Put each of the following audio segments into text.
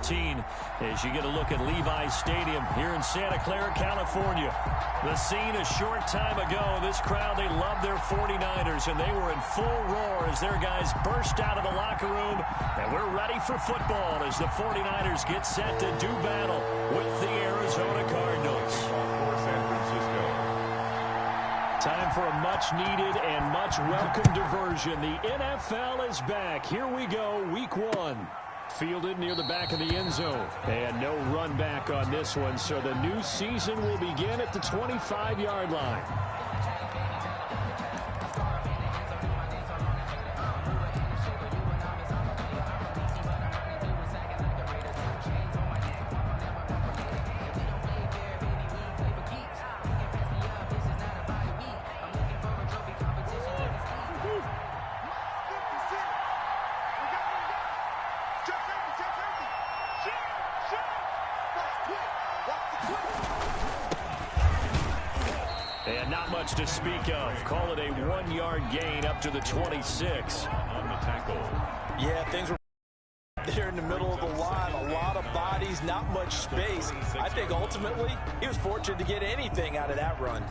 13 as you get a look at Levi's Stadium here in Santa Clara, California. The scene a short time ago. This crowd, they love their 49ers, and they were in full roar as their guys burst out of the locker room. And we're ready for football as the 49ers get set to do battle with the Arizona Cardinals. Time for a much-needed and much-welcome diversion. The NFL is back. Here we go, Week 1. Fielded near the back of the end zone. And no run back on this one, so the new season will begin at the 25-yard line. And not much to speak of. Call it a 1-yard gain up to the 26. On the tackle. Yeah, things were there in the middle of the line. A lot of bodies, not much space. I think ultimately he was fortunate to get anything out of that run.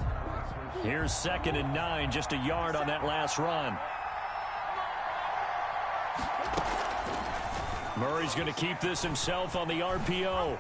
Here's 2nd and 9, just a yard on that last run. Murray's going to keep this himself on the RPO.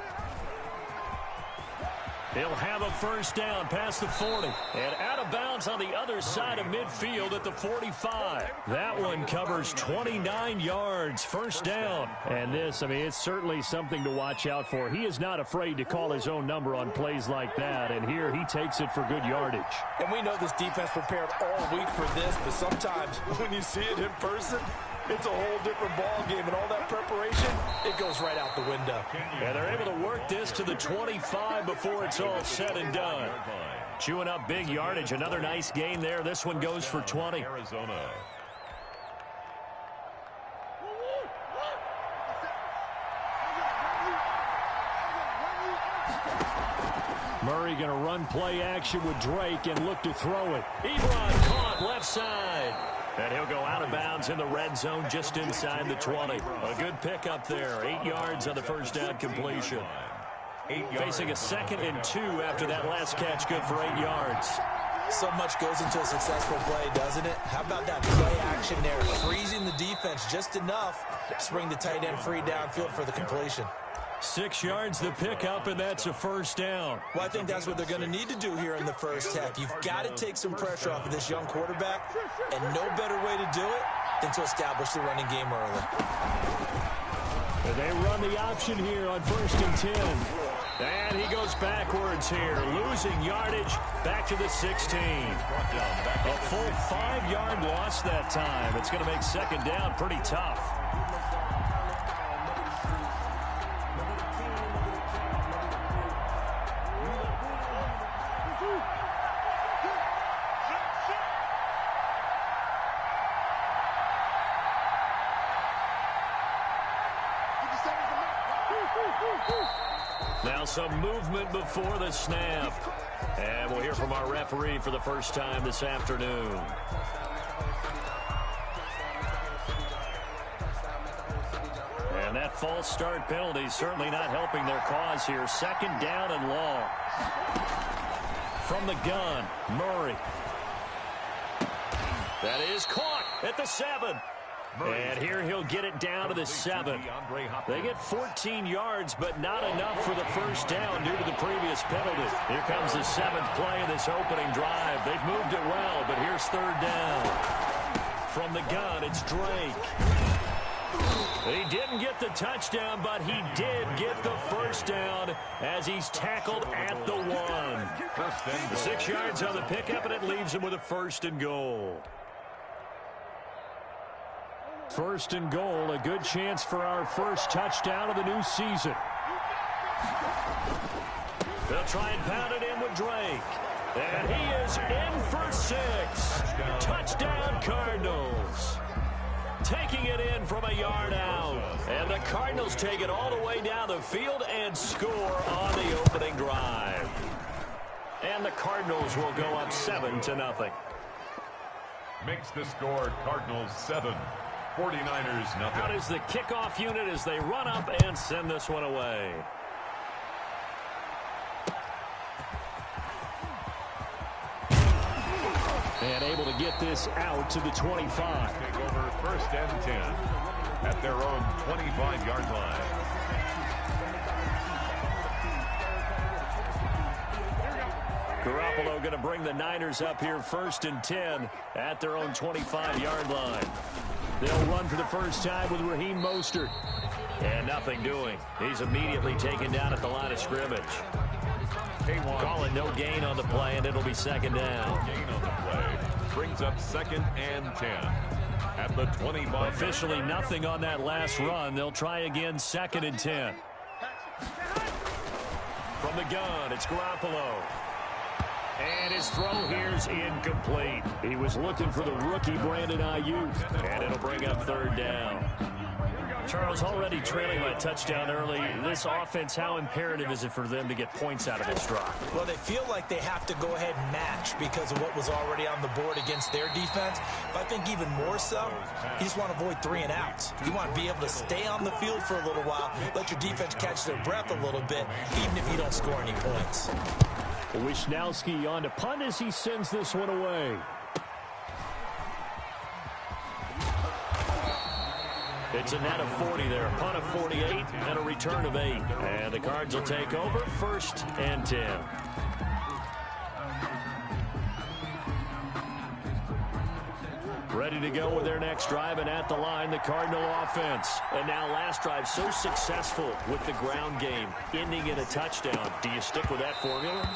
He'll have a first down past the 40. And out of bounds on the other side of midfield at the 45. That one covers 29 yards. First down. And this, I mean, it's certainly something to watch out for. He is not afraid to call his own number on plays like that. And here he takes it for good yardage. And we know this defense prepared all week for this, but sometimes when you see it in person, it's a whole different ball game, and all that preparation, it goes right out the window. And they're able to work this to the 25 before it's all said and done. Chewing up big yardage. Another nice gain there. This one goes for 20. Arizona. Murray going to run play action with Drake and look to throw it. Ebron caught left side. And he'll go out of bounds in the red zone just inside the 20. A good pickup there. 8 yards on the first down completion. Facing a 2nd and 2 after that last catch, good for 8 yards. So much goes into a successful play, doesn't it? How about that play action there? Freezing the defense just enough to bring the tight end free downfield for the completion. 6 yards the pickup, and that's a first down. Well, I think that's what they're going to need to do here in the first half. You've got to take some pressure off of this young quarterback, and no better way to do it than to establish the running game early. And they run the option here on 1st and 10. And he goes backwards here, losing yardage back to the 16. A full 5-yard loss that time. It's going to make 2nd down pretty tough. Now some movement before the snap. And we'll hear from our referee for the first time this afternoon. And that false start penalty certainly not helping their cause here. 2nd down and long. From the gun, Murray. That is caught at the 7. And here he'll get it down to the 7. They get 14 yards, but not enough for the first down due to the previous penalty. Here comes the 7th play of this opening drive. They've moved it well, but here's 3rd down. From the gun, it's Drake. He didn't get the touchdown, but he did get the first down as he's tackled at the 1. 6 yards on the pickup, and it leaves him with a 1st and goal. 1st and goal, a good chance for our first touchdown of the new season. They'll try and pound it in with Drake. And he is in for 6. Touchdown Cardinals. Taking it in from a yard out. And the Cardinals take it all the way down the field and score on the opening drive. And the Cardinals will go up 7-0. Makes the score Cardinals 7. 49ers, nothing. Out is the kickoff unit as they run up and send this one away. And able to get this out to the 25. Take over 1st and 10 at their own 25-yard line. Garoppolo going to bring the Niners up here 1st and 10 at their own 25-yard line. They'll run for the first time with Raheem Mostert. And nothing doing. He's immediately taken down at the line of scrimmage. Calling no gain on the play, and it'll be 2nd down. Gain on the play. Brings up 2nd and 10 at the 25. Officially nothing on that last run. They'll try again 2nd and 10. From the gun, it's Garoppolo. And his throw here's incomplete. He was looking for the rookie Brandon Ayuk. And it'll bring up 3rd down. Charles, already trailing by a touchdown early. This offense, how imperative is it for them to get points out of this drive? Well, they feel like they have to go ahead and match because of what was already on the board against their defense. But I think even more so, you just want to avoid 3 and outs. You want to be able to stay on the field for a little while, let your defense catch their breath a little bit, even if you don't score any points. Wisnowski on to punt as he sends this one away. It's a net of 40 there. Punt of 48 and a return of 8. And the Cards will take over 1st and 10. Ready to go with their next drive, and at the line, the Cardinal offense. And now last drive so successful with the ground game, ending in a touchdown. Do you stick with that formula?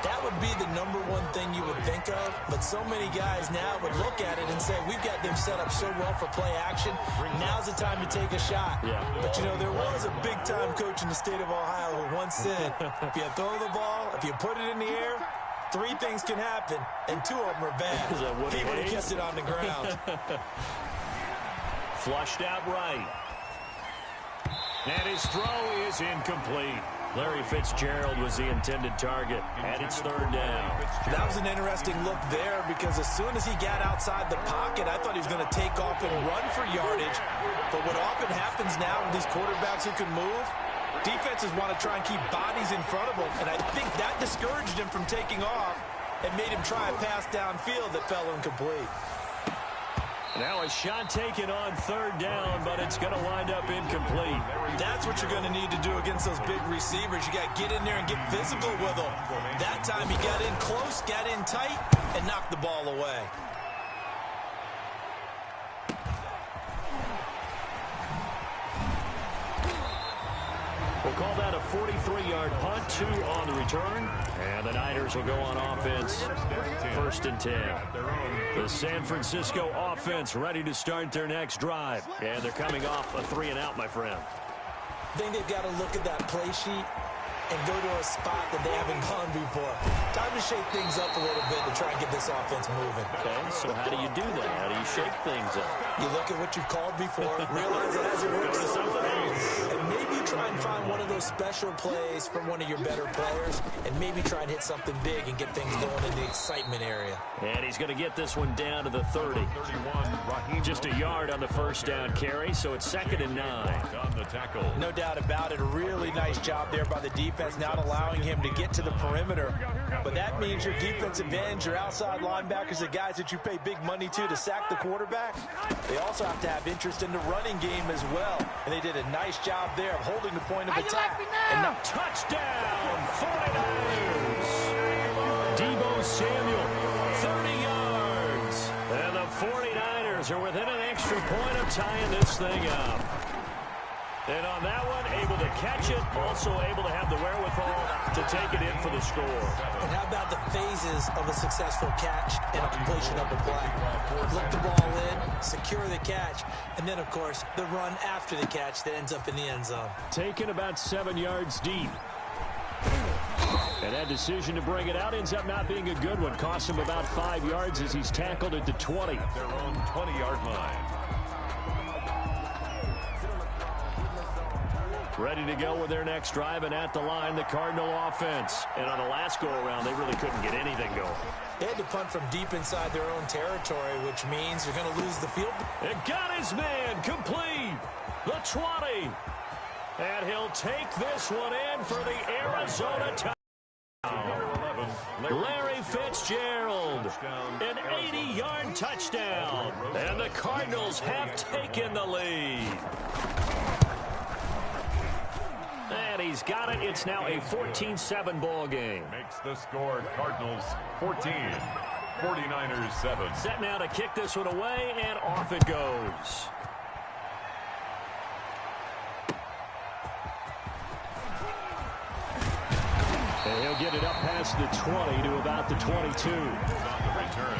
That would be the #1 thing you would think of, but so many guys now would look at it and say, we've got them set up so well for play action, now's the time to take a shot. Yeah. But, you know, there was a big-time coach in the state of Ohio who once said, if you throw the ball, if you put it in the air, 3 things can happen, and 2 of them are bad. He would have kept it on the ground. Flushed out right. And his throw is incomplete. Larry Fitzgerald was the intended target, and it's 3rd down. That was an interesting look there because as soon as he got outside the pocket, I thought he was going to take off and run for yardage. But what often happens now with these quarterbacks who can move, defenses want to try and keep bodies in front of them, and I think that discouraged him from taking off and made him try a pass downfield that fell incomplete. Now a shot taken on 3rd down, but it's going to wind up incomplete. That's what you're going to need to do against those big receivers. You got to get in there and get physical with them. That time he got in close, got in tight, and knocked the ball away. We'll call that a 43-yard punt, 2 on the return. And the Niners will go on offense, 1st and 10. The San Francisco offense ready to start their next drive. And they're coming off a 3 and out, my friend. I think they've got to look at that play sheet and go to a spot that they haven't gone before. Time to shake things up a little bit to try and get this offense moving. Okay, so how do you do that? How do you shake things up? You look at what you've called before, realize it hasn't worked so well, and maybe you try and find one of those special plays from one of your better players, and maybe try and hit something big and get things going in the excitement area. And he's going to get this one down to the 30. Just a yard on the 1st down carry, so it's 2nd and 9. On the tackle. No doubt about it. A really nice job there by the defense, not allowing him to get to the perimeter. But that means your defensive ends, your outside linebackers, the guys that you pay big money to sack the quarterback, they also have to have interest in the running game as well. And they did a nice job there of holding the point of attack. And now touchdown, 49ers. Deebo Samuel, 30 yards. And the 49ers are within an extra point of tying this thing up. And on that one, able to catch it, also able to have the wherewithal to take it in for the score. And how about the phases of a successful catch and a completion of a play? Look the ball in, secure the catch, and then, of course, the run after the catch that ends up in the end zone. Taken about 7 yards deep. And that decision to bring it out ends up not being a good one. Costs him about 5 yards as he's tackled at the 20. Their own 20-yard line. Ready to go with their next drive, and at the line, the Cardinal offense. And on the last go-around, they really couldn't get anything going. They had to punt from deep inside their own territory, which means you're going to lose the field. It got his man complete. The 20. And he'll take this one in for the Arizona touchdown. Larry Fitzgerald, an 80-yard touchdown. And the Cardinals have taken the lead. And he's got it. It's now a 14-7 ball game. Makes the score Cardinals 14, 49ers 7. Set now to kick this one away, and off it goes. And he'll get it up past the 20 to about the 22. On the return,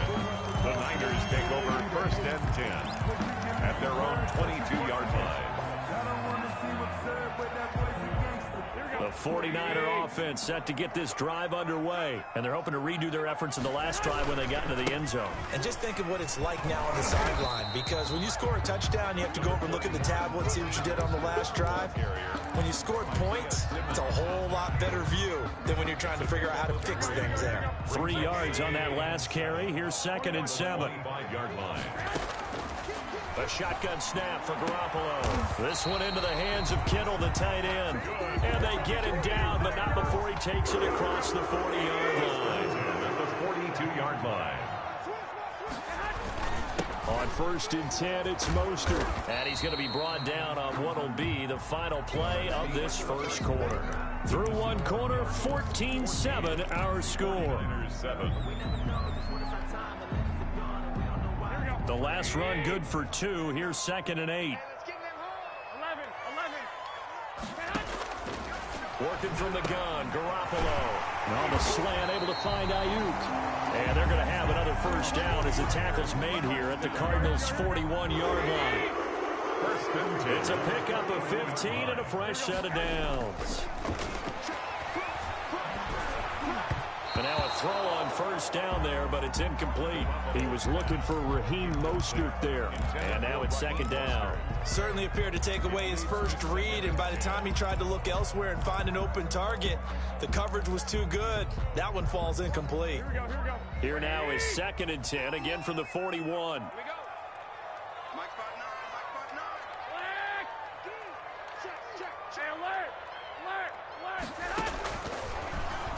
the Niners take over first and 10 at their own 22-yard line. The 49er offense set to get this drive underway. And they're hoping to redo their efforts in the last drive when they got into the end zone. And just think of what it's like now on the sideline, because when you score a touchdown, you have to go over and look at the tablet and see what you did on the last drive. When you scored points, it's a whole lot better view than when you're trying to figure out how to fix things there. 3 yards on that last carry. Here's 2nd and 7. 5-yard line. A shotgun snap for Garoppolo. This one into the hands of Kittle, the tight end. And they get him down, but not before he takes it across the 40-yard line. At the 42-yard line. On 1st and 10, it's Mostert. And he's going to be brought down on what will be the final play of this first quarter. Through one quarter, 14-7 our score. 7. The last run good for 2. Here's 2nd and 8. Working from the gun, Garoppolo. And on the slant, able to find Ayuk. And they're going to have another first down as the tackle's made here at the Cardinals' 41-yard line. First and 10. It's a pickup of 15 and a fresh set of downs. And now a throw on first down there, but it's incomplete. He was looking for Raheem Mostert there. And now it's 2nd down. Certainly appeared to take away his first read, and by the time he tried to look elsewhere and find an open target, the coverage was too good. That one falls incomplete. Here now is 2nd and 10, again from the 41.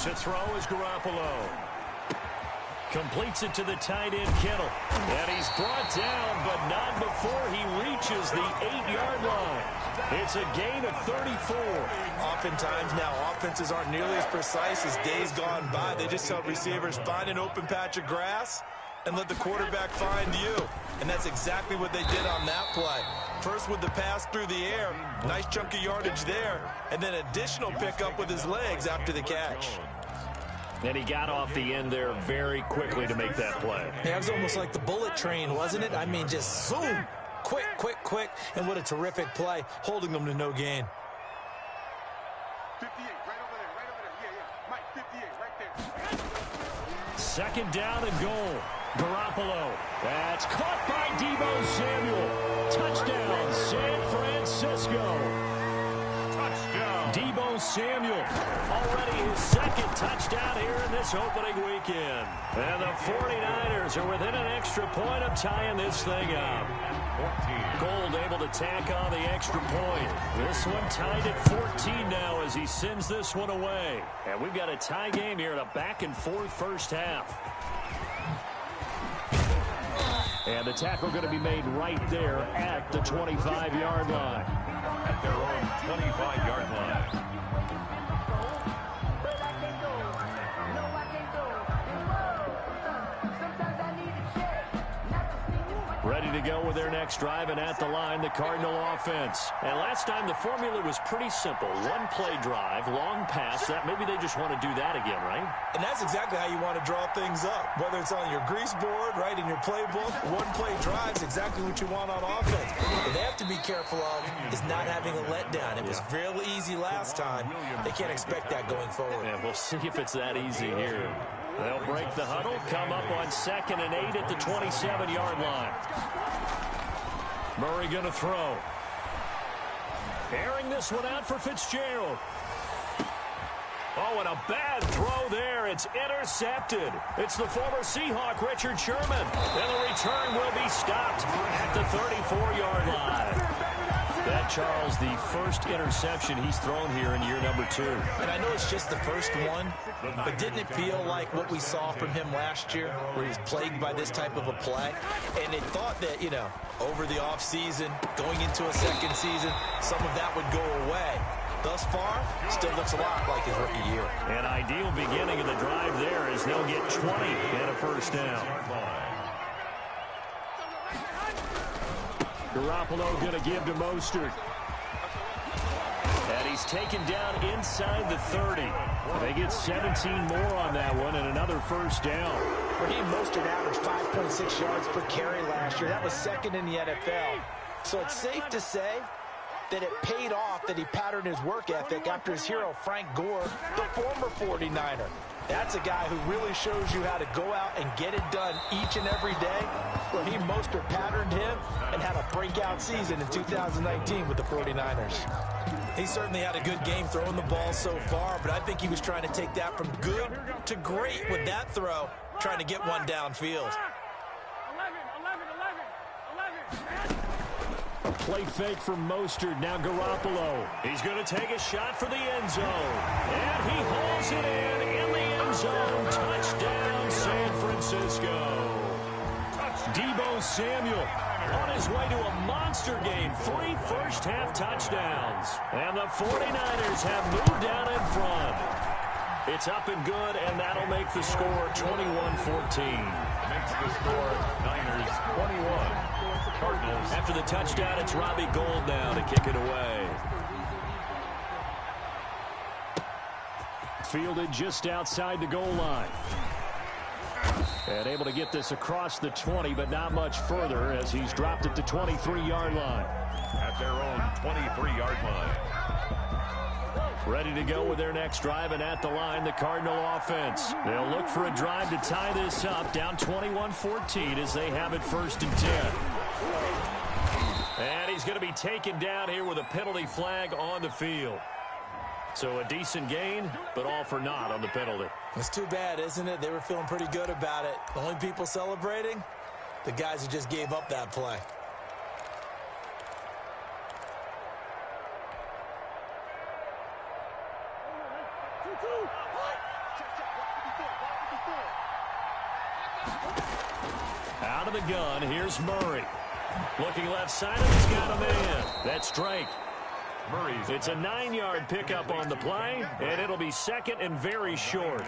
To throw is Garoppolo. Completes it to the tight end, Kittle. And he's brought down, but not before he reaches the 8-yard line. It's a gain of 34. Oftentimes now, offenses aren't nearly as precise as days gone by. They just tell receivers, find an open patch of grass and let the quarterback find you. And that's exactly what they did on that play. First with the pass through the air, nice chunk of yardage there, and then additional pickup with his legs after the catch. And he got off the end there very quickly to make that play. Yeah, it was almost like the bullet train, wasn't it? I mean, just zoom, quick, quick, quick, and what a terrific play, holding them to no gain. 58, right over there, yeah, Mike, 58, right there. 2nd down and goal. Garoppolo. That's caught by Deebo Samuel. Touchdown, San Francisco. Touchdown. Deebo Samuel, already his 2nd touchdown here in this opening weekend. And the 49ers are within an extra point of tying this thing up. 14. Gold able to tack on the extra point. This one tied at 14 now as he sends this one away. And we've got a tie game here in a back-and-forth first half. And the tackle going to be made right there at the 25-yard line. At their own 25-yard line. Ready to go with their next drive, and at the line, the Cardinal offense. And last time, the formula was pretty simple. One-play drive, long pass. That maybe they just want to do that again, right? And that's exactly how you want to draw things up. Whether it's on your grease board, right, in your playbook, one-play drive is exactly what you want on offense. What they have to be careful of is not having a letdown. It was real easy last time. They can't expect that going forward. Yeah, we'll see if it's that easy here. They'll break the huddle, come up on 2nd and 8 at the 27-yard line. Murray going to throw. Airing this one out for Fitzgerald. Oh, and a bad throw there. It's intercepted. It's the former Seahawk, Richard Sherman. And the return will be stopped at the 34-yard line. That, Charles, the first interception he's thrown here in year number 2. And I know it's just the first one, but didn't it feel like what we saw from him last year, where he was plagued by this type of a play? And they thought that, you know, over the offseason, going into a second season, some of that would go away. Thus far, still looks a lot like his rookie year. An ideal beginning of the drive there as they'll get 20 and a first down. Garoppolo going to give to Mostert. And he's taken down inside the 30. They get 17 more on that one and another first down. Raheem Mostert averaged 5.6 yards per carry last year. That was second in the NFL. So it's safe to say that it paid off that he patterned his work ethic after his hero, Frank Gore, the former 49er. That's a guy who really shows you how to go out and get it done each and every day. Raheem Mostert patterned him and had a breakout season in 2019 with the 49ers. He certainly had a good game throwing the ball so far, but I think he was trying to take that from good to great with that throw, trying to get one downfield. A play fake from Mostert. Now Garoppolo. He's going to take a shot for the end zone. And he hauls it in the end zone. Touchdown, San Francisco. Deebo Samuel on his way to a monster game. 3 first-half touchdowns. And the 49ers have moved down in front. It's up and good, and that'll make the score 21-14. Makes the score Niners 21. Cardinals. After the touchdown, it's Robbie Gould now to kick it away. Fielded just outside the goal line. And able to get this across the 20, but not much further as he's dropped at the 23-yard line. At their own 23-yard line. Ready to go with their next drive, and at the line, the Cardinal offense. They'll look for a drive to tie this up, down 21-14 as they have it 1st and 10. And he's going to be taken down here with a penalty flag on the field. So a decent gain, but all for naught on the penalty. It's too bad, isn't it? They were feeling pretty good about it. The only people celebrating, the guys who just gave up that play. Out of the gun, here's Murray. Looking left side, and he's got a man. That's Drake. It's a 9-yard pickup on the play, and it'll be second and very short.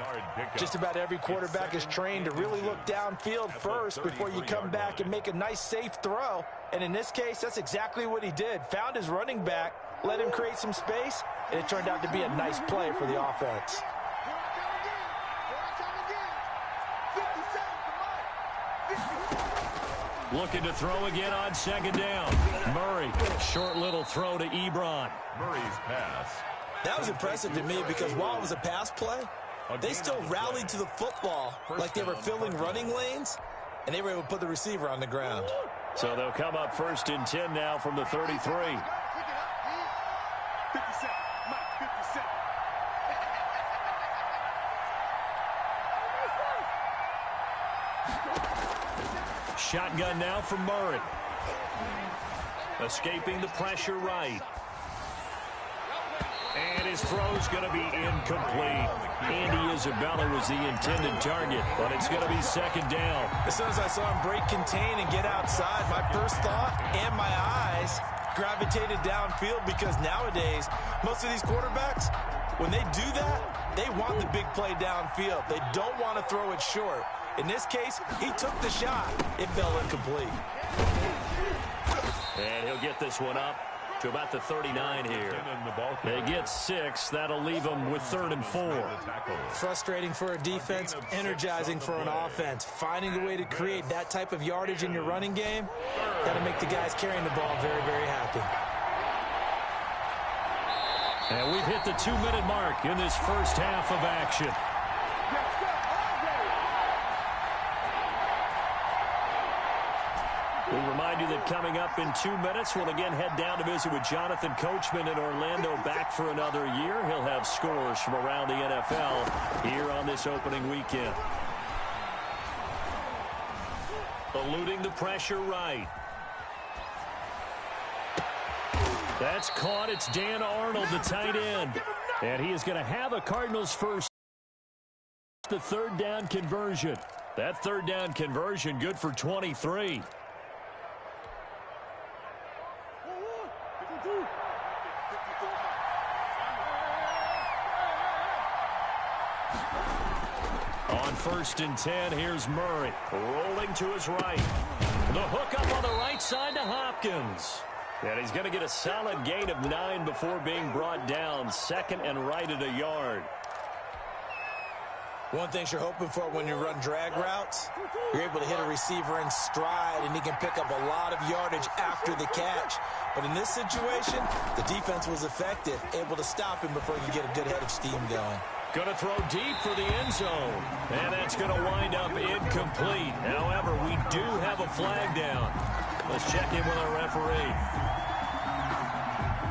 Just about every quarterback is trained to really look downfield first before you come back and make a nice, safe throw. And in this case, that's exactly what he did. Found his running back, let him create some space, and it turned out to be a nice play for the offense. Looking to throw again on 2nd down. Murray, short little throw to Ebron. Murray's pass. That was impressive to me because while it was a pass play, they still rallied to the football like they were filling running lanes, and they were able to put the receiver on the ground. So they'll come up 1st and 10 now from the 33. 57. Mike, 57. Shotgun now from Murray. Escaping the pressure right. And his throw's going to be incomplete. Andy Isabella was the intended target, but it's going to be 2nd down. As soon as I saw him break contain and get outside, my first thought and my eyes gravitated downfield because nowadays, most of these quarterbacks, when they do that, they want the big play downfield. They don't want to throw it short. In this case, he took the shot. It fell incomplete. And he'll get this one up to about the 39 here. They get 6. That'll leave them with 3rd and 4. Frustrating for a defense, energizing for an offense. Finding a way to create that type of yardage in your running game, that'll make the guys carrying the ball very, very happy. And we've hit the 2-minute mark in this first half of action. We remind you you that coming up in 2 minutes, we'll again head down to visit with Jonathan Coachman in Orlando, back for another year. He'll have scores from around the NFL here on this opening weekend. Eluding the pressure right. That's caught. It's Dan Arnold, the tight end. And he is going to have a Cardinals first. The third down conversion. That third down conversion good for 23. On 1st and 10, here's Murray. Rolling to his right. The hook up on the right side to Hopkins. And he's going to get a solid gain of 9 before being brought down. 2nd and right at a yard. One thing you're hoping for when you run drag routes, you're able to hit a receiver in stride, and he can pick up a lot of yardage after the catch. But in this situation, the defense was effective, able to stop him before you get a good head of steam going. Going to throw deep for the end zone. And that's going to wind up incomplete. However, we do have a flag down. Let's check in with our referee.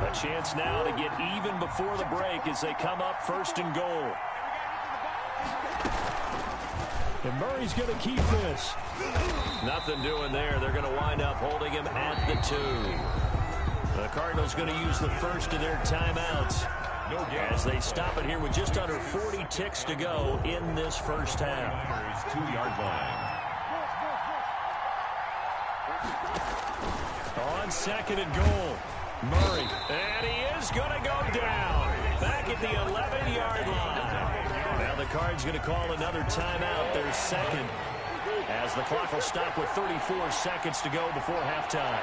A chance now to get even before the break as they come up 1st and goal. And Murray's going to keep this. Nothing doing there. They're going to wind up holding him at the 2. The Cardinals going to use the first of their timeouts as they stop it here with just under 40 ticks to go in this first half. 2-yard line. On 2nd and goal, Murray. And he is going to go down back at the 11-yard line. Now the Cards going to call another timeout, their 2nd, as the clock will stop with 34 seconds to go before halftime.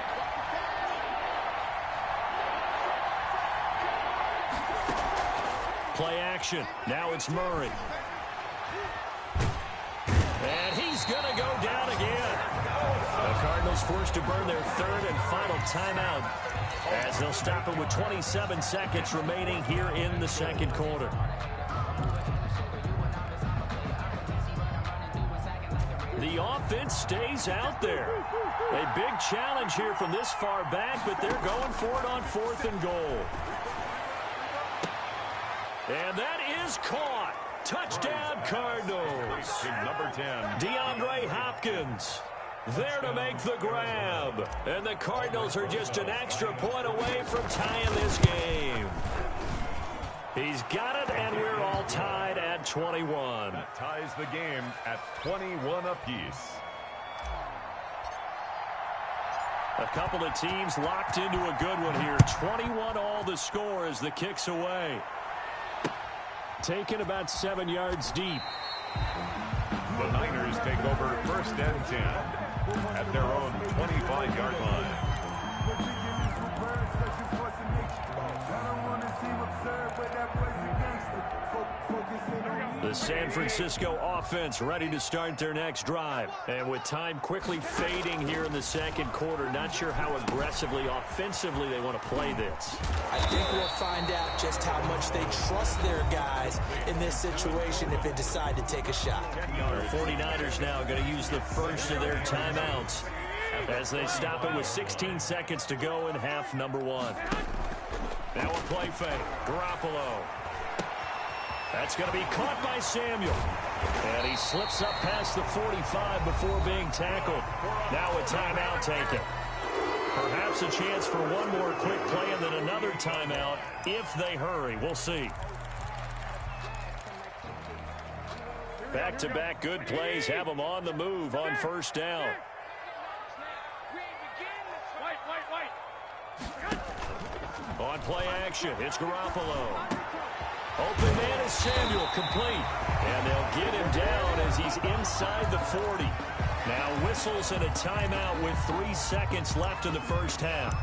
Play action. Now it's Murray. And he's going to go down again. The Cardinals forced to burn their 3rd and final timeout as they'll stop it with 27 seconds remaining here in the 2nd quarter. The offense stays out there. A big challenge here from this far back, but they're going for it on 4th and goal. And that is caught. Touchdown, Cardinals. Number 10. DeAndre Hopkins there to make the grab. And the Cardinals are just an extra point away from tying this game. He's got it, and we're all tied at 21. That ties the game at 21 apiece. A couple of teams locked into a good one here. 21 all the score as the kick's away. Taken about 7 yards deep. The Niners take over 1st and 10 at their own 25-yard line. The San Francisco offense ready to start their next drive. And with time quickly fading here in the 2nd quarter, not sure how aggressively, offensively they want to play this. I think we'll find out just how much they trust their guys in this situation if they decide to take a shot. The 49ers now going to use the first of their timeouts as they stop it with 16 seconds to go in half number 1. Now a play fake. Garoppolo. That's going to be caught by Samuel. And he slips up past the 45 before being tackled. Now a timeout taken. Perhaps a chance for one more quick play and then another timeout if they hurry. We'll see. Back-to-back good plays have them on the move on 1st down. On play action, it's Garoppolo. Open man is Samuel, complete. And they'll get him down as he's inside the 40. Now whistles and a timeout with 3 seconds left in the first half.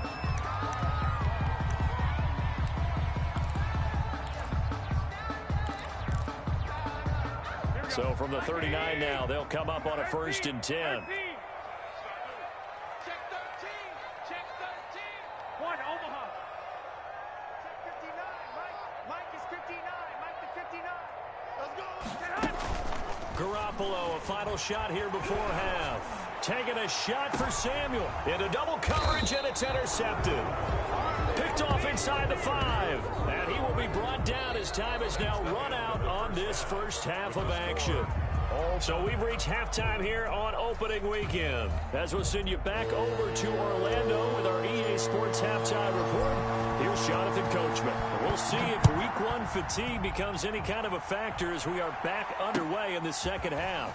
So from the 39 now, they'll come up on a 1st and 10. Garoppolo, a final shot here before half. Taking a shot for Samuel. Into double coverage, and it's intercepted. Picked off inside the 5. And he will be brought down as time is now run out on this first half of action. So we've reached halftime here on opening weekend. As we'll send you back over to Orlando with our EA Sports Halftime Report, here's Jonathan Coachman. We'll see if Week 1 fatigue becomes any kind of a factor as we are back underway in the second half.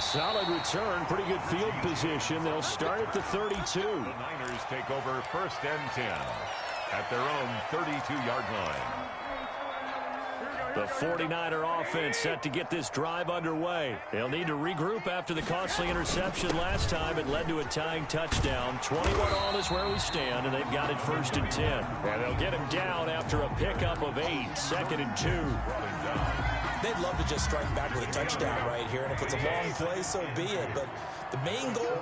Solid return, pretty good field position. They'll start at the 32. The Niners take over 1st and 10 at their own 32-yard line. The 49er offense set to get this drive underway. They'll need to regroup after the costly interception last time. It led to a tying touchdown. 21 all is where we stand, and they've got it 1st and 10. And they'll get him down after a pickup of 8, 2nd and 2. They'd love to just strike back with a touchdown right here, and if it's a long play, so be it. But the main goal,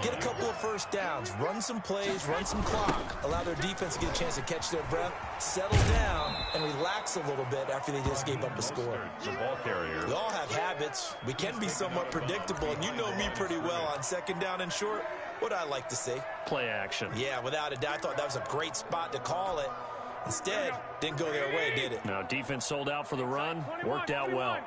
get a couple of first downs, run some plays, run some clock, allow their defense to get a chance to catch their breath, settle down, and relax a little bit after they just gave up a score. The ball carrier. We all have habits. We can be somewhat predictable, and you know me pretty well on 2nd down and short. What I like to see. Play action. Yeah, without a doubt, I thought that was a great spot to call it. Instead, didn't go their way, did it? Now, defense sold out for the run. Worked out well.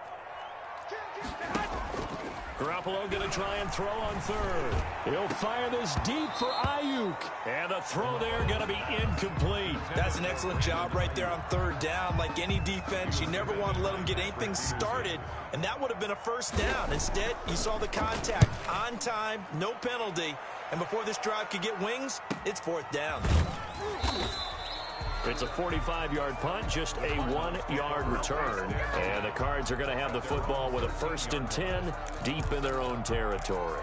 Garoppolo going to try and throw on 3rd. He'll fire this deep for Ayuk. And the throw there going to be incomplete. That's an excellent job right there on 3rd down. Like any defense, you never want to let them get anything started, and that would have been a 1st down. Instead, you saw the contact on time, no penalty, and before this drive could get wings, it's 4th down. It's a 45-yard punt, just a 1-yard return. And the Cards are going to have the football with a 1st and 10 deep in their own territory.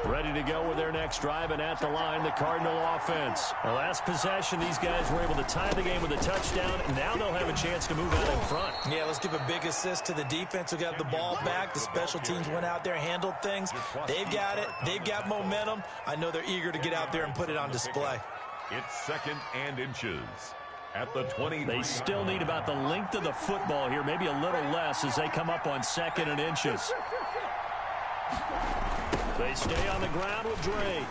Ready to go with their next drive, and at the line, the Cardinal offense. The last possession, these guys were able to tie the game with a touchdown, and now they'll have a chance to move out in front. Yeah, let's give a big assist to the defense who got the ball back. The special teams went out there, handled things. They've got it. They've got momentum. I know they're eager to get out there and put it on display. It's 2nd and inches at the 20. They still need about the length of the football here, maybe a little less as they come up on 2nd and inches. They stay on the ground with Drake.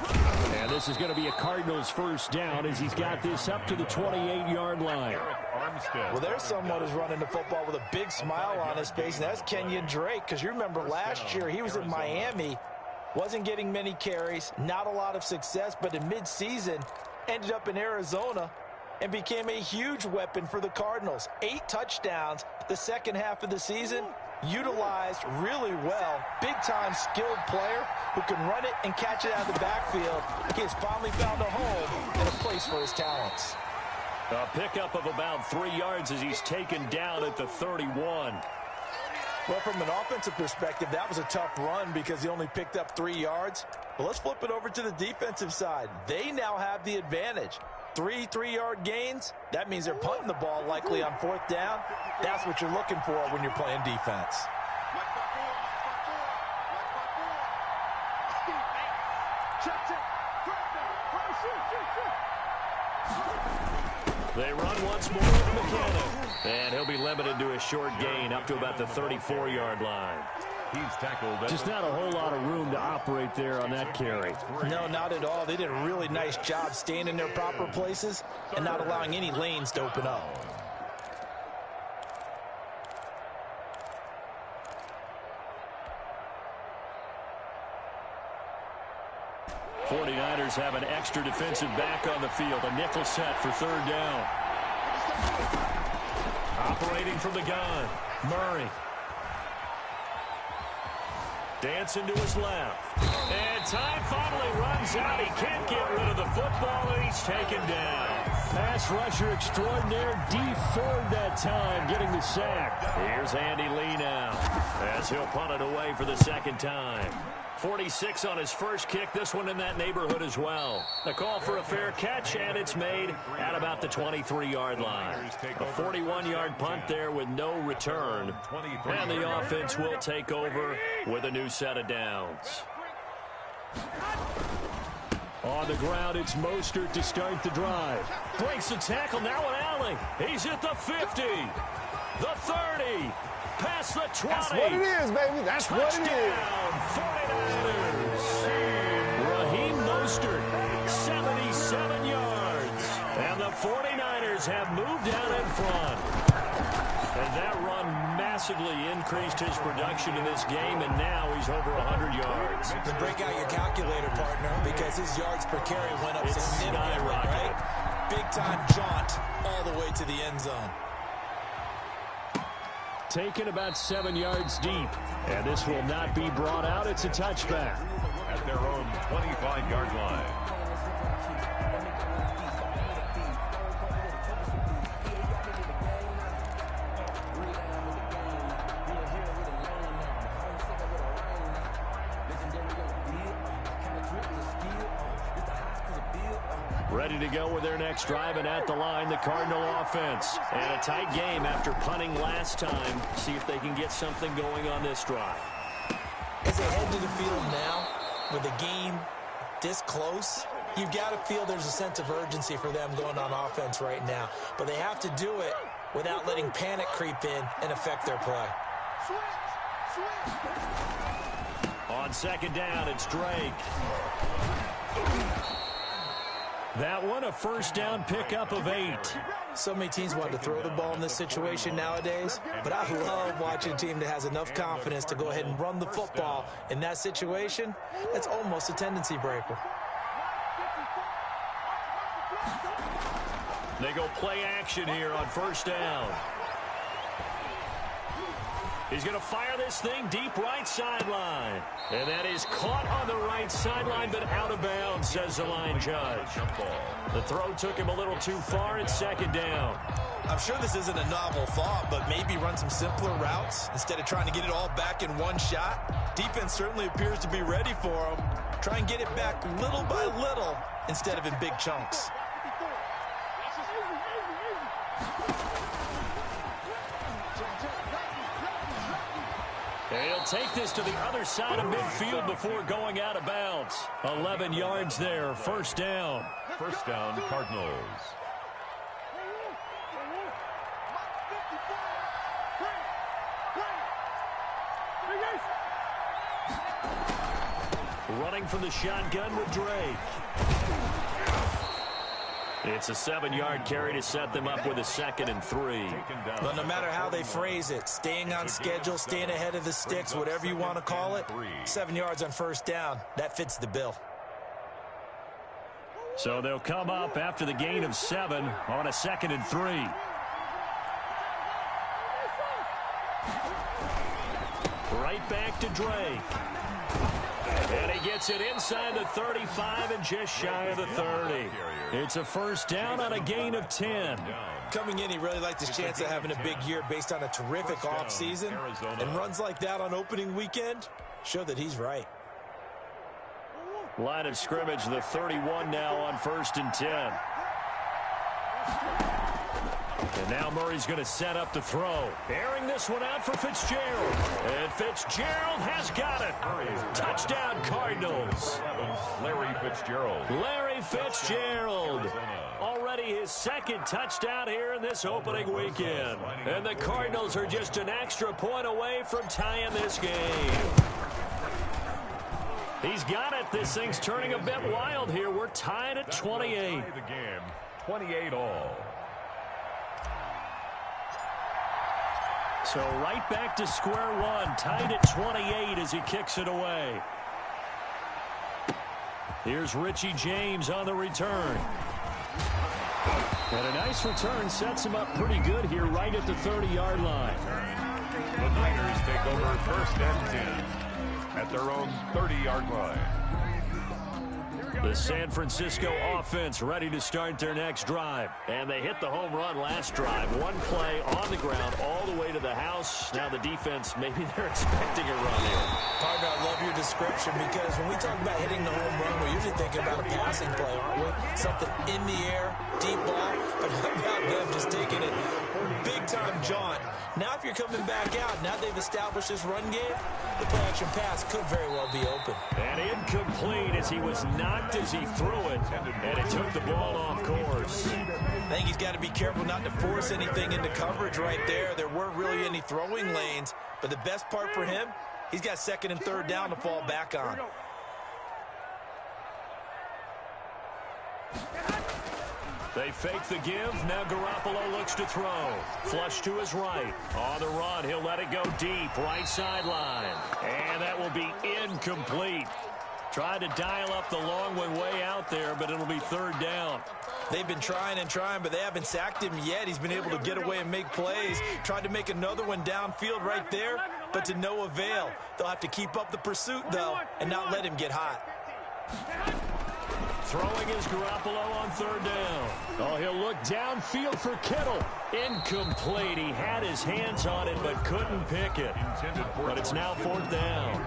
And this is going to be a Cardinals 1st down as he's got this up to the 28-yard line. Well, there's someone who's running the football with a big smile on his face, and that's Kenyon Drake, because you remember last year he was in Miami, wasn't getting many carries, not a lot of success, but in midseason ended up in Arizona and became a huge weapon for the Cardinals. 8 touchdowns the second half of the season. Utilized really well. Big-time skilled player who can run it and catch it out of the backfield. He has finally found a home and a place for his talents. A pickup of about 3 yards as he's taken down at the 31. Well, from an offensive perspective, that was a tough run because he only picked up 3 yards. But let's flip it over to the defensive side. They now have the advantage. 3 3-yard gains, that means they're punting the ball likely on 4th down. That's what you're looking for when you're playing defense. They run once more with McKinnon. And he'll be limited to a short gain up to about the 34-yard line. He's tackled. Just not a whole lot of room to operate there on that carry. No, not at all. They did a really nice job staying in their proper places and not allowing any lanes to open up. '49ers have an extra defensive back on the field. A nickel set for 3rd down. Operating from the gun, Murray. Dancing to his left. And time finally runs out. He can't get rid of the football, and he's taken down. Pass rusher extraordinaire, D Ford that time, getting the sack. Here's Andy Lee now, as he'll punt it away for the 2nd time. 46 on his first kick, this one in that neighborhood as well. The call for a fair catch, and it's made at about the 23-yard line. A 41-yard punt there with no return. And the offense will take over with a new set of downs. On the ground, it's Mostert to start the drive. Breaks the tackle, now an alley. He's at the 50, the 30, past the 20. That's what it is, baby. That's what it is. 49ers. Raheem Mostert, 77 yards. And the 49ers have moved out in front. And that run massively increased his production in this game, and now he's over 100 yards. Then break out your calculator, partner, because his yards per carry went up significantly, right? Big-time jaunt all the way to the end zone. Taken about 7 yards deep, and this will not be brought out. It's a touchback. At their own 25-yard line. Ready to go with their next drive, and at the line, the Cardinal offense. And a tight game after punting last time. See if they can get something going on this drive. As they head to the field now, with the game this close, you've got to feel there's a sense of urgency for them going on offense right now. But they have to do it without letting panic creep in and affect their play. On second down, it's Drake. That one, a first down pickup of 8. So many teams want to throw the ball in this situation nowadays, but I love watching a team that has enough confidence to go ahead and run the football. In that situation, that's almost a tendency breaker. They go play action here on first down. He's going to fire this thing deep right sideline. And that is caught on the right sideline, but out of bounds, says the line judge. The throw took him a little too far. It's second down. I'm sure this isn't a novel thought, but maybe run some simpler routes instead of trying to get it all back in one shot. Defense certainly appears to be ready for him. Try and get it back little by little instead of in big chunks. He'll take this to the other side of midfield before going out of bounds. 11 yards there, first down. First down, Cardinals. Running from the shotgun with Drake. It's a 7-yard carry to set them up with a 2nd and 3. But no matter how they phrase it, staying on schedule, staying ahead of the sticks, whatever you want to call it, 7 yards on first down, that fits the bill. So they'll come up after the gain of 7 on a 2nd and 3. Right back to Drake. And he gets it inside the 35 and just shy of the 30. It's a first down on a gain of 10. Coming in, he really liked his chance of having a big year based on a terrific offseason. And runs like that on opening weekend show that he's right. Line of scrimmage, the 31 now on 1st and 10. And now Murray's going to set up the throw. Airing this one out for Fitzgerald. And Fitzgerald has got it. Touchdown, Cardinals. Larry Fitzgerald. Larry Fitzgerald. Already his 2nd touchdown here in this opening weekend. And the Cardinals are just an extra point away from tying this game. He's got it. This thing's turning a bit wild here. We're tied at 28. The game, 28 all. So right back to square one, tied at 28 as he kicks it away. Here's Richie James on the return. And a nice return sets him up pretty good here right at the 30-yard line. The Niners take over 1st and 10 at their own 30-yard line. The San Francisco offense ready to start their next drive. And they hit the home run last drive. One play on the ground all the way to the house. Now the defense, maybe they're expecting a run here. Partner, I love your description because when we talk about hitting the home run, we're usually thinking about a passing play, aren't we? Something in the air, deep ball, but how about them just taking it big-time jaunt. Now if you're coming back out, now they've established this run game, the play-action pass could very well be open. And incomplete as he was knocked as he threw it, and it took the ball off course. I think he's got to be careful not to force anything into coverage right there. There weren't really any throwing lanes, but the best part for him, he's got second and third down to fall back on. They fake the give. Now Garoppolo looks to throw. Flush to his right. On the run, he'll let it go deep. Right sideline. And that will be incomplete. Tried to dial up the long one way out there, but it'll be third down. They've been trying and trying, but they haven't sacked him yet. He's been able to get away and make plays. Tried to make another one downfield right there, but to no avail. They'll have to keep up the pursuit, though, and not let him get hot. Throwing is Garoppolo on third down. Oh, he'll look downfield for Kittle. Incomplete. He had his hands on it but couldn't pick it. But it's now fourth down.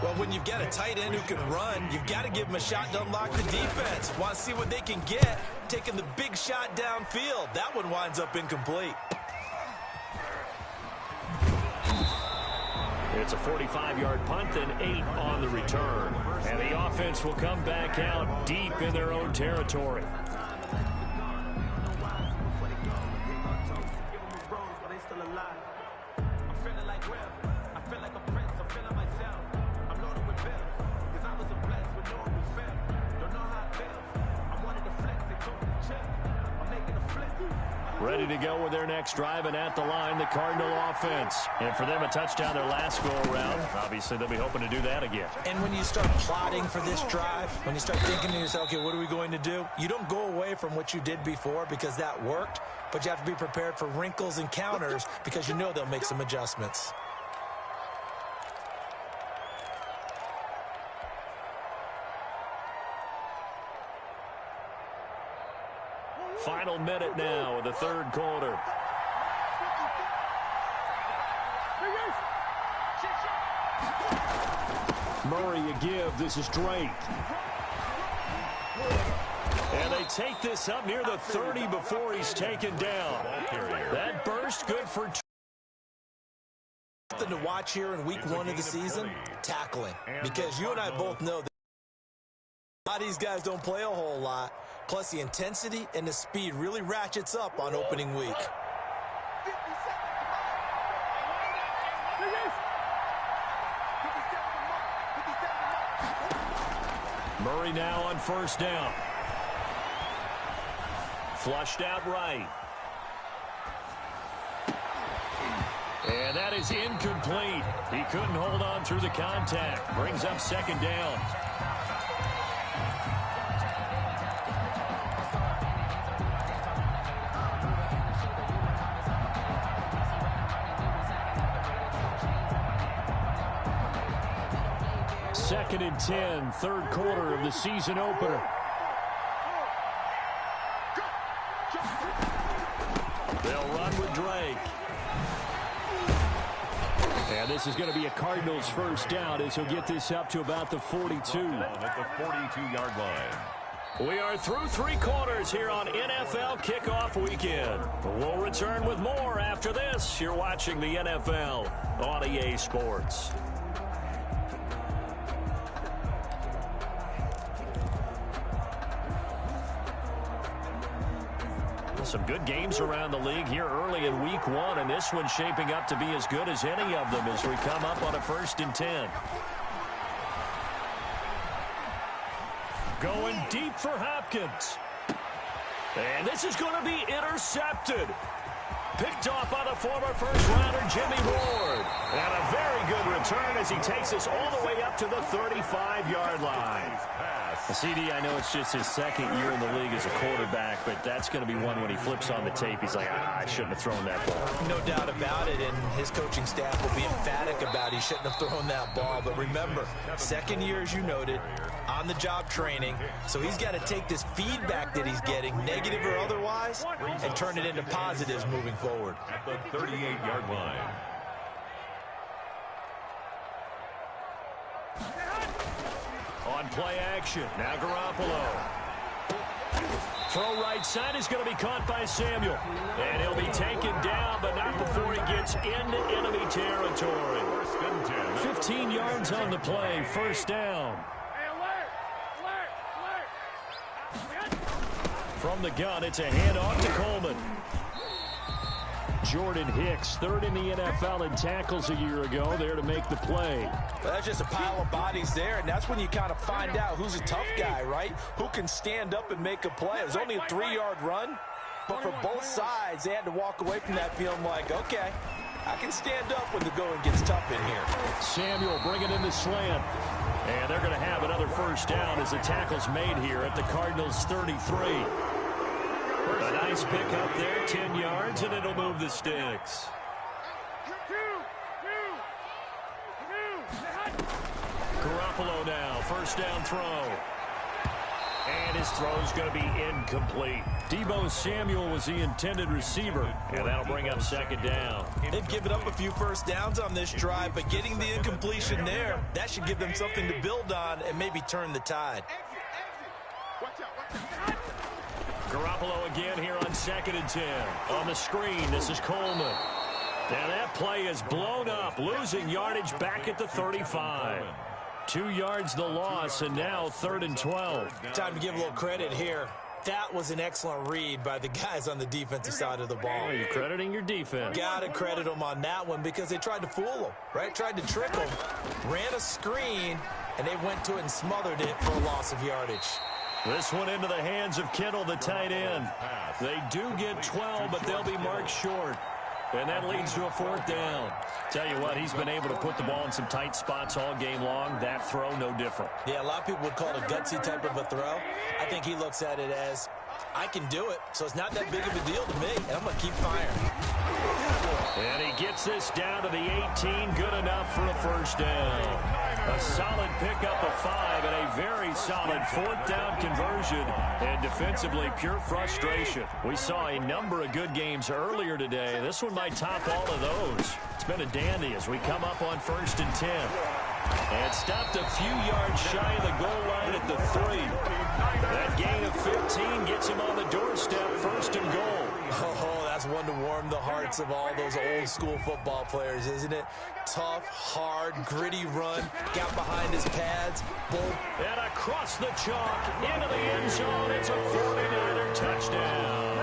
Well, when you've got a tight end who can run, you've got to give him a shot to unlock the defense. Want to see what they can get, taking the big shot downfield. That one winds up incomplete. It's a 45-yard punt and 8 on the return. And the offense will come back out deep in their own territory. Ready to go with their next drive, and at the line, the Cardinal offense. And for them, a touchdown their last go-around. Obviously, they'll be hoping to do that again. And when you start plotting for this drive, when you start thinking to yourself, okay, what are we going to do? You don't go away from what you did before because that worked, but you have to be prepared for wrinkles and counters because you know they'll make some adjustments. Final minute now of the third quarter. Murray a give. This is Drake. And they take this up near the 30 before he's taken down. That burst good for... Something to watch here in week 1 of the season, tackling. Because you and I both know that a lot of these guys don't play a whole lot. Plus, the intensity and the speed really ratchets up on opening week. Murray now on first down. Flushed out right. And that is incomplete. He couldn't hold on through the contact. Brings up second down. Second and 10, third quarter of the season opener. They'll run with Drake. And this is going to be a Cardinals first down as he'll get this up to about the 42. At the 42-yard line. We are through 3 quarters here on NFL Kickoff Weekend. We'll return with more after this. You're watching the NFL on EA Sports. Some good games around the league here early in week 1, and this one's shaping up to be as good as any of them as we come up on a 1st and 10. Going deep for Hopkins. And this is going to be intercepted. Picked off by the former first-rounder Jimmy Ward. And a very good return as he takes us all the way up to the 35-yard line. CD, I know it's just his second year in the league as a quarterback, but that's going to be one when he flips on the tape. He's like, I shouldn't have thrown that ball. No doubt about it, and his coaching staff will be emphatic about he shouldn't have thrown that ball. But remember, second year, as you noted, on-the-job training, so he's got to take this feedback that he's getting, negative or otherwise, and turn it into positives moving forward. At the 38-yard line. On play action, now Garoppolo. Throw right side is going to be caught by Samuel. And he'll be taken down, but not before he gets into enemy territory. 15 yards on the play, first down. From the gun, it's a handoff to Coleman. Jordan Hicks, third in the NFL in tackles a year ago, there to make the play. Well, that's just a pile of bodies there, and that's when you kind of find out who's a tough guy, right? Who can stand up and make a play. It was only a 3-yard run, but for both sides, they had to walk away from that feeling like, okay, I can stand up when the going gets tough in here. Samuel bringing in the slant. And they're going to have another first down as the tackle's made here at the Cardinals' 33. A nice pick up there, 10 yards, and it'll move the sticks. Garoppolo now, first down throw. And his throw's going to be incomplete. Deebo Samuel was the intended receiver, and that'll bring up second down. They've given up a few first downs on this drive, but getting the incompletion there, that should give them something to build on and maybe turn the tide. Garoppolo again here on 2nd and 10. On the screen, this is Coleman. Now that play is blown up, losing yardage back at the 35. 2 yards the loss, and now 3rd and 12. Time to give a little credit here. That was an excellent read by the guys on the defensive side of the ball. Oh, you're crediting your defense. Got to credit them on that one because they tried to fool them, right? Tried to trick them, ran a screen, and they went to it and smothered it for a loss of yardage. This one into the hands of Kittle, the tight end. They do get 12, but they'll be marked short. And that leads to a 4th down. Tell you what, he's been able to put the ball in some tight spots all game long. That throw, no different. Yeah, a lot of people would call it a gutsy type of a throw. I think he looks at it as, I can do it, so it's not that big of a deal to me, and I'm going to keep firing. And he gets this down to the 18, good enough for a first down. A solid pickup of 5 and a very solid 4th down conversion. And defensively, pure frustration. We saw a number of good games earlier today. This one might top all of those. It's been a dandy as we come up on 1st and 10. And stopped a few yards shy of the goal line at the 3. That gain of 15 gets him on the doorstep, 1st and goal. Oh, that's one to warm the hearts of all those old school football players, isn't it? Tough, hard, gritty run, got behind his pads, boom. And across the chalk, into the end zone, it's a 49er touchdown.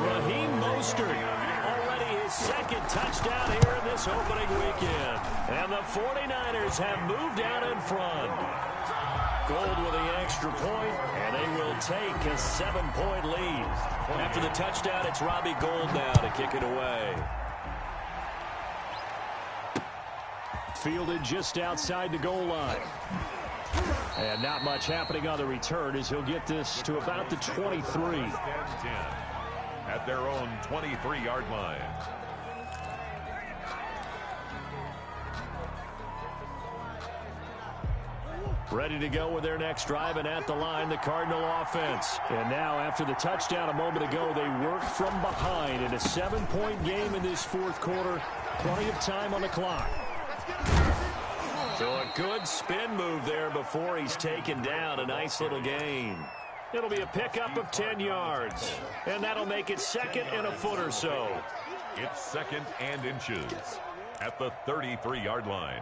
Raheem Mostert, already his 2nd touchdown here in this opening weekend. And the 49ers have moved out in front. Gold with the extra point, and they will take a 7-point lead. After the touchdown, it's Robbie Gould now to kick it away. Fielded just outside the goal line. And not much happening on the return as he'll get this to about the 23. At their own 23-yard line. Ready to go with their next drive, and at the line, the Cardinal offense. And now, after the touchdown a moment ago, they work from behind in a 7-point game in this 4th quarter. Plenty of time on the clock. So a good spin move there before he's taken down. A nice little gain. It'll be a pickup of 10 yards. And that'll make it 2nd and a foot or so. It's 2nd and inches at the 33-yard line.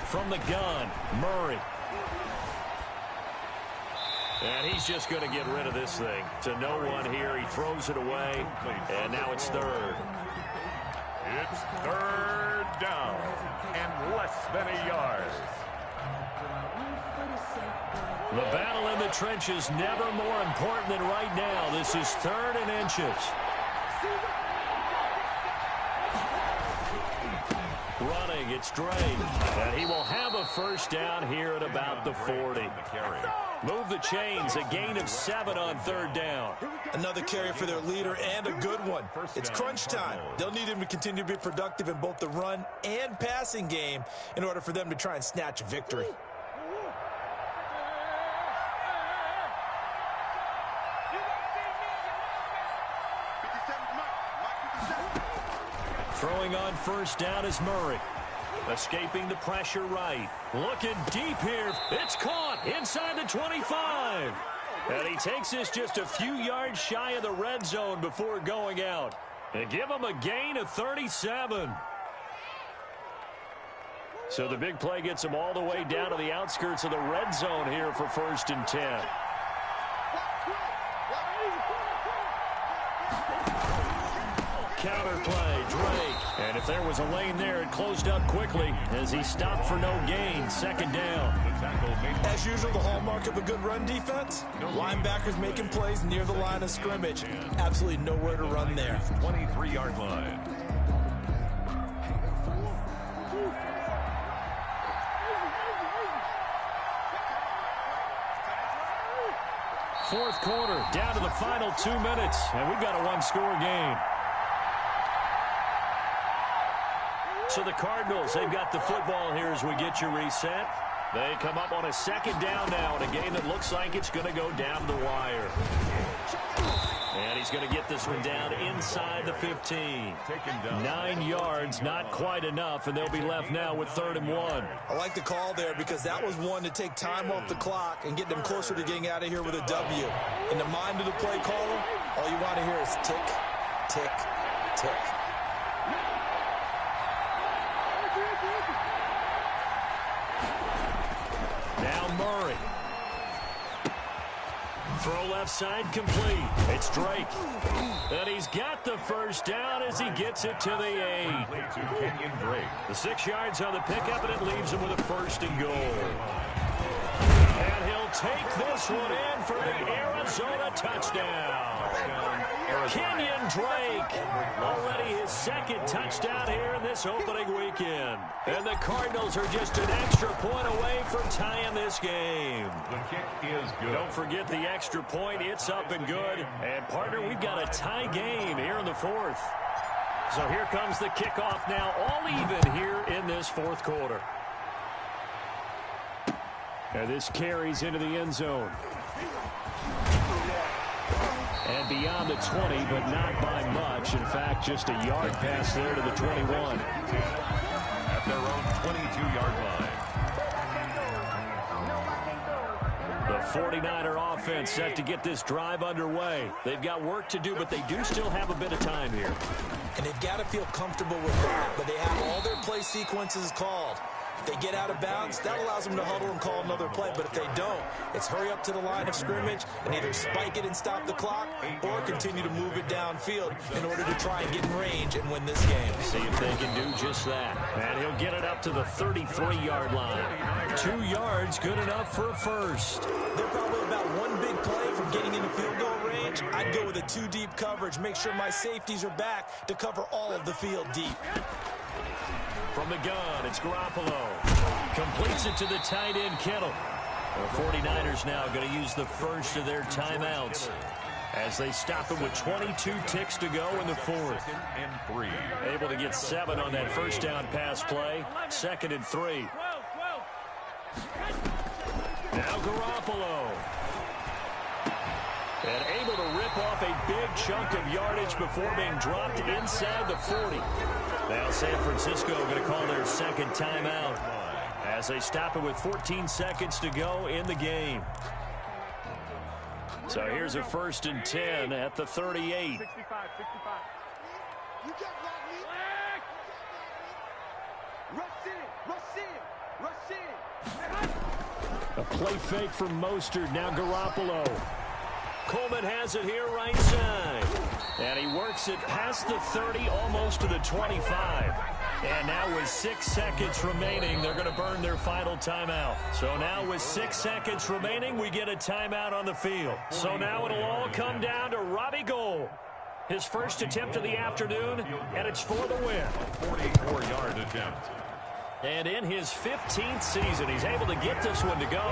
From the gun, Murray. And he's just going to get rid of this thing. To no one here. He throws it away. And now it's 3rd. It's 3rd down and less than a yard. The battle in the trenches never more important than right now. This is 3rd and inches. Running, it's Drake. And he will have a first down here at about the 40. Move the chains, a gain of 7 on 3rd down. Another carry for their leader and a good one. It's crunch time. They'll need him to continue to be productive in both the run and passing game in order for them to try and snatch a victory. Throwing on first down is Murray. Escaping the pressure right. Looking deep here. It's caught inside the 25. And he takes this just a few yards shy of the red zone before going out. And give him a gain of 37. So the big play gets him all the way down to the outskirts of the red zone here for 1st and 10. Counter play, Drake. And if there was a lane there, it closed up quickly as he stopped for no gain. 2nd down. As usual, the hallmark of a good run defense, linebackers making plays near the line of scrimmage. Absolutely nowhere to run there. 23-yard line. Fourth quarter, down to the final 2 minutes, and we've got a one-score game. So the Cardinals, they've got the football here as we get you reset. They come up on a 2nd down now in a game that looks like it's going to go down the wire. And he's going to get this one down inside the 15. 9 yards, not quite enough, and they'll be left now with 3rd and 1. I like the call there because that was one to take time off the clock and get them closer to getting out of here with a W. In the mind of the play caller, all you want to hear is tick, tick, tick. Now Murray. Throw left side complete. It's Drake. And he's got the first down as he gets it to the 8. The 6 yards on the pickup, and it leaves him with a 1st and goal. And he'll take this one in for the Arizona touchdown. Kenyon Drake, already his 2nd touchdown here in this opening weekend. And the Cardinals are just an extra point away from tying this game. The kick is good. Don't forget the extra point. It's up and good. And, partner, we've got a tie game here in the 4th. So here comes the kickoff now, all even here in this 4th quarter. And this carries into the end zone. And beyond the 20, but not by much. In fact, just a yard pass there to the 21. At their own 22-yard line. The 49er offense set to get this drive underway. They've got work to do, but they do still have a bit of time here. And they've got to feel comfortable with that, but they have all their play sequences called. If they get out of bounds, that allows them to huddle and call another play. But if they don't, it's hurry up to the line of scrimmage and either spike it and stop the clock or continue to move it downfield in order to try and get in range and win this game. See if they can do just that. And he'll get it up to the 33-yard line. 2 yards, good enough for a 1st. They're probably about one big play from getting into field goal range. I'd go with a 2-deep coverage. Make sure my safeties are back to cover all of the field deep. From the gun, it's Garoppolo. Completes it to the tight end, Kittle. The 49ers now going to use the first of their timeouts as they stop it with 22 ticks to go in the 4th. And 3. Able to get 7 on that first down pass play. 2nd and 3. Now Garoppolo. And able to rip off a big chunk of yardage before being dropped inside the 40. Now San Francisco going to call their 2nd timeout as they stop it with 14 seconds to go in the game. So here's a 1st and 10 at the 38. 65. You got me. Rush in. A play fake from Mostert. Now Garoppolo. Coleman has it here right side. And he works it past the 30, almost to the 25. And now with 6 seconds remaining, they're going to burn their final timeout. So now with 6 seconds remaining, we get a timeout on the field. So now it'll all come down to Robbie Gould. His first attempt of the afternoon, and it's for the win. 44-yard attempt. And in his 15th season, he's able to get this one to go.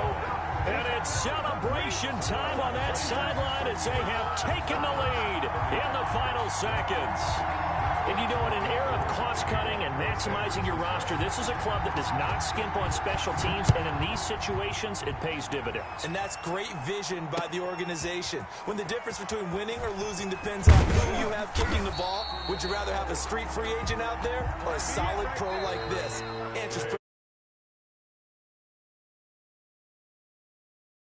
And it's celebration time on that sideline as they have taken the lead in the final seconds. And you know, in an era of cost-cutting and maximizing your roster, this is a club that does not skimp on special teams, and in these situations, it pays dividends. And that's great vision by the organization. When the difference between winning or losing depends on who you have kicking the ball, would you rather have a street free agent out there or a solid pro like this? Answer's